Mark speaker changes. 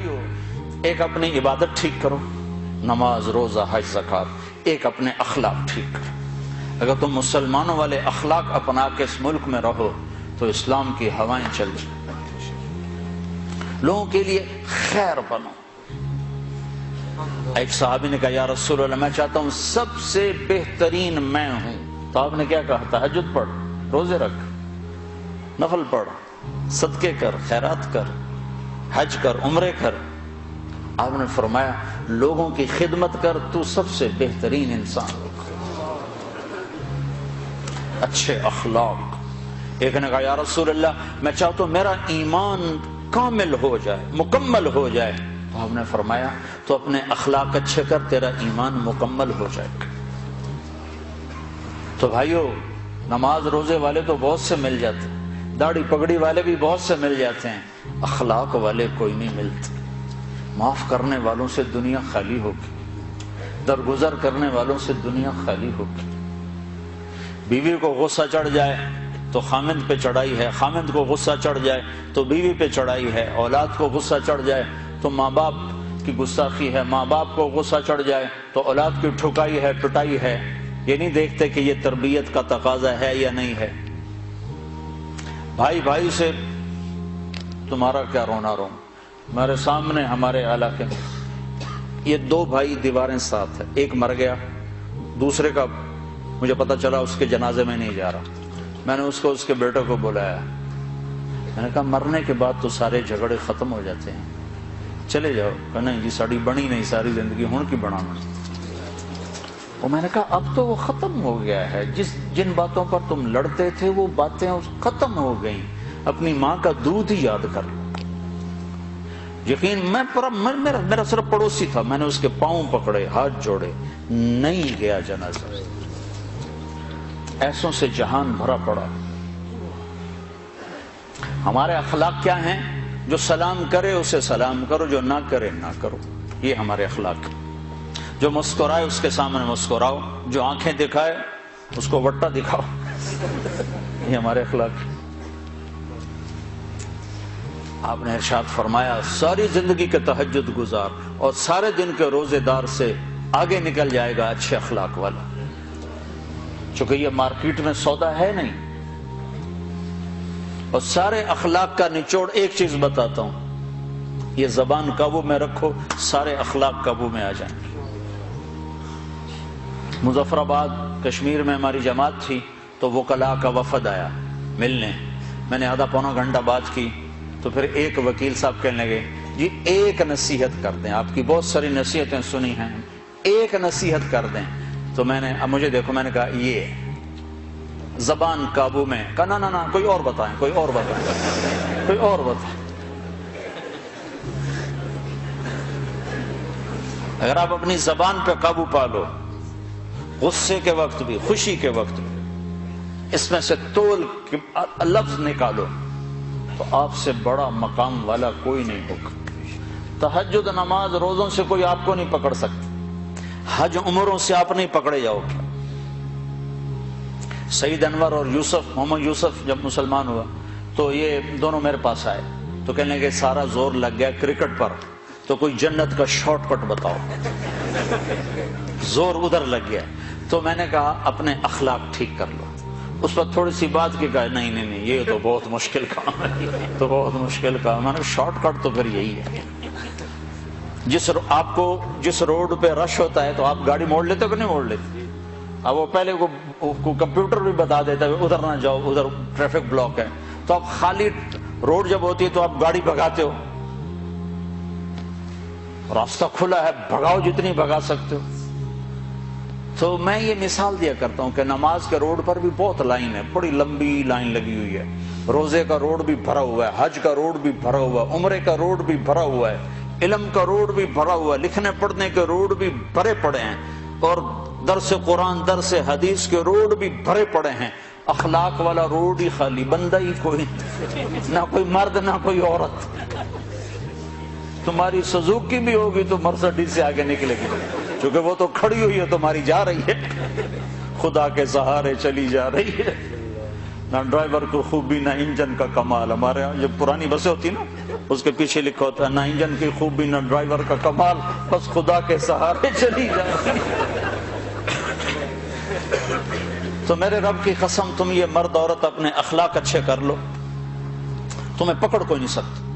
Speaker 1: بھائیو، ایک اپنی عبادت ٹھیک کرو، نماز، روزہ، حج، زکوٰۃ، ایک اپنے اخلاق ٹھیک کرو۔ اگر تم مسلمانوں والے اخلاق اپنا کے اس ملک میں رہو تو اسلام کی ہوائیں چل جائیں، لوگوں کے لیے خیر بنو۔ ایک صحابی نے کہا یا رسول اللہ میں چاہتا ہوں سب سے بہترین میں ہوں، تو آپ نے کیا کہا؟ تہجد پڑھ، روزے رکھ، نفل پڑھ، صدقے کر، خیرات کر، حج کر، عمرے کر۔ آپ نے فرمایا لوگوں کی خدمت کر، تو سب سے بہترین انسان۔ اچھے اخلاق۔ ایک نے کہا یا رسول اللہ میں چاہتا ہوں میرا ایمان کامل ہو جائے، مکمل ہو جائے، تو آپ نے فرمایا تو اپنے اخلاق اچھے کر، تیرا ایمان مکمل ہو جائے گا۔ تو بھائیو، نماز روزے والے تو بہت سے مل جاتے ہیں، داڑھی پگڑی والے بھی بہت سے مل جاتے ہیں، اخلاق والے کوئی نہیں ملتے۔ معاف کرنے والوں سے دنیا خالی ہوگی، درگزر کرنے والوں سے دنیا خالی ہوگی۔ بیوی کو غصہ چڑھ جائے تو خامند پہ چڑھائی ہے، خامند کو غصہ چڑھ جائے تو بیوی پہ چڑھائی ہے، اولاد کو غصہ چڑھ جائے تو ماں باپ کی گستاخی ہے، ماں باپ کو غصہ چڑھ جائے تو اولاد کی ٹھکائی ہے، پٹائی ہے۔ یہ نہیں دیکھتے کہ یہ تربیت کا تقاضا ہے یا نہیں ہے۔ بھائی بھائی سے تمہارا کیا رونا رو۔ میرے سامنے ہمارے علاقے میں یہ دو بھائی دیواریں ساتھ ہیں، ایک مر گیا، دوسرے کا مجھے پتا چلا اس کے جنازے میں نہیں جا رہا۔ میں نے اس کو اس کے بیٹے کو بلایا، میں نے کہا مرنے کے بعد تو سارے جھگڑے ختم ہو جاتے ہیں، چلے جاؤ۔ کہ نہیں جی ساڑی بنی نہیں ساری زندگی ہون کی بنانا۔ اور میں نے کہا اب تو وہ ختم ہو گیا ہے، جن باتوں پر تم لڑتے تھے وہ باتیں ختم ہو گئیں، اپنی ماں کا دودھ ہی یاد کر لو۔ یقین میرا صرف پڑوسی تھا، میں نے اس کے پاؤں پکڑے، ہاتھ جوڑے، نہیں گیا جنازہ۔ ایسوں سے جہان بھرا پڑا۔ ہمارے اخلاق کیا ہیں؟ جو سلام کرے اسے سلام کرو، جو نہ کرے نہ کرو، یہ ہمارے اخلاق ہیں۔ جو مسکرائے اس کے سامنے مسکراؤ، جو آنکھیں دکھائے اس کو وٹا دکھاؤ، یہ ہمارے اخلاق ہیں۔ آپ نے ارشاد فرمایا ساری زندگی کے تہجد گزار اور سارے دن کے روزے دار سے آگے نکل جائے گا اچھے اخلاق والا۔ چونکہ یہ مارکیٹ میں سودا ہے نہیں۔ اور سارے اخلاق کا نچوڑ ایک چیز بتاتا ہوں، یہ زبان قابو میں رکھو، سارے اخلاق قابو میں آ جائیں گے۔ مظفر آباد کشمیر میں ہماری جماعت تھی تو وکلاء کا وفد آیا ملنے، میں نے آدھا پونا گھنٹہ بات کی تو پھر ایک وکیل صاحب کہنے لگے جی ایک نصیحت کر دیں، آپ کی بہت ساری نصیحتیں سنی ہیں، ایک نصیحت کر دیں۔ تو میں نے اب مجھے دیکھو، میں نے کہا یہ زبان قابو میں، کہا نہ کوئی اور بتائیں، کوئی اور بتائیں، کوئی اور بتائیں۔ اگر آپ اپنی زبان پہ قابو پا لو، غصے کے وقت بھی، خوشی کے وقت بھی، اس میں سے تول لفظ نکالو تو آپ سے بڑا مقام والا کوئی نہیں ہوگا۔ تہجد نماز روزوں سے کوئی آپ کو نہیں پکڑ سکتا، حج عمروں سے آپ نہیں پکڑے جاؤ گے۔ سعید انور اور محمد یوسف جب مسلمان ہوا تو یہ دونوں میرے پاس آئے تو کہنے لگے سارا زور لگ گیا کرکٹ پر، تو کوئی جنت کا شارٹ کٹ بتاؤ، زور ادھر لگ گیا۔ تو میں نے کہا اپنے اخلاق ٹھیک کر لو۔ اس پر تھوڑی سی بات کی، کہا نہیں یہ تو بہت مشکل کام ہے، تو بہت مشکل کام۔ میں نے شارٹ کٹ تو پھر یہی ہے، جس روڈ پہ رش ہوتا ہے تو آپ گاڑی موڑ لیتے ہو کہ نہیں موڑ لیتے؟ اب وہ پہلے کو کمپیوٹر بھی بتا دیتا ہے ادھر نہ جاؤ، ادھر ٹریفک بلاک ہے، تو آپ خالی روڈ جب ہوتی ہے تو آپ گاڑی بھگاتے ہو، راستہ کھلا ہے بھگاؤ جتنی بھگا سکتے ہو۔ تو میں یہ مثال دیا کرتا ہوں کہ نماز کے روڈ پر بھی بہت لائن ہے، بڑی لمبی لائن لگی ہوئی ہے، روزے کا روڈ بھی بھرا ہوا ہے، حج کا روڈ بھی بھرا ہوا ہے، عمرے کا روڈ بھی بھرا ہوا ہے، علم کا روڈ بھی بھرا ہوا ہے، لکھنے پڑھنے کے روڈ بھی بھرے پڑے ہیں، اور درس قرآن درس حدیث کے روڈ بھی بھرے پڑے ہیں۔ اخلاق والا روڈ ہی خالی، بندہ ہی کوئی، نہ کوئی مرد نہ کوئی عورت۔ تمہاری سزوکی بھی ہوگی تو مرسڈیز سے آگے نکلے گی، کیونکہ وہ تو کھڑی ہوئی ہے، تمہاری جا رہی ہے، خدا کے سہارے چلی جا رہی ہے۔ نہ ڈرائیور کو خوبی نہ انجن کا کمال۔ ہمارے یہاں جب پرانی بسیں ہوتی نا اس کے پیچھے لکھا ہوتا ہے نہ انجن کی خوبی نہ ڈرائیور کا کمال، بس خدا کے سہارے چلی جائے۔ تو میرے رب کی قسم، تم یہ مرد عورت اپنے اخلاق اچھے کر لو، تمہیں پکڑ کوئی نہیں سکتا۔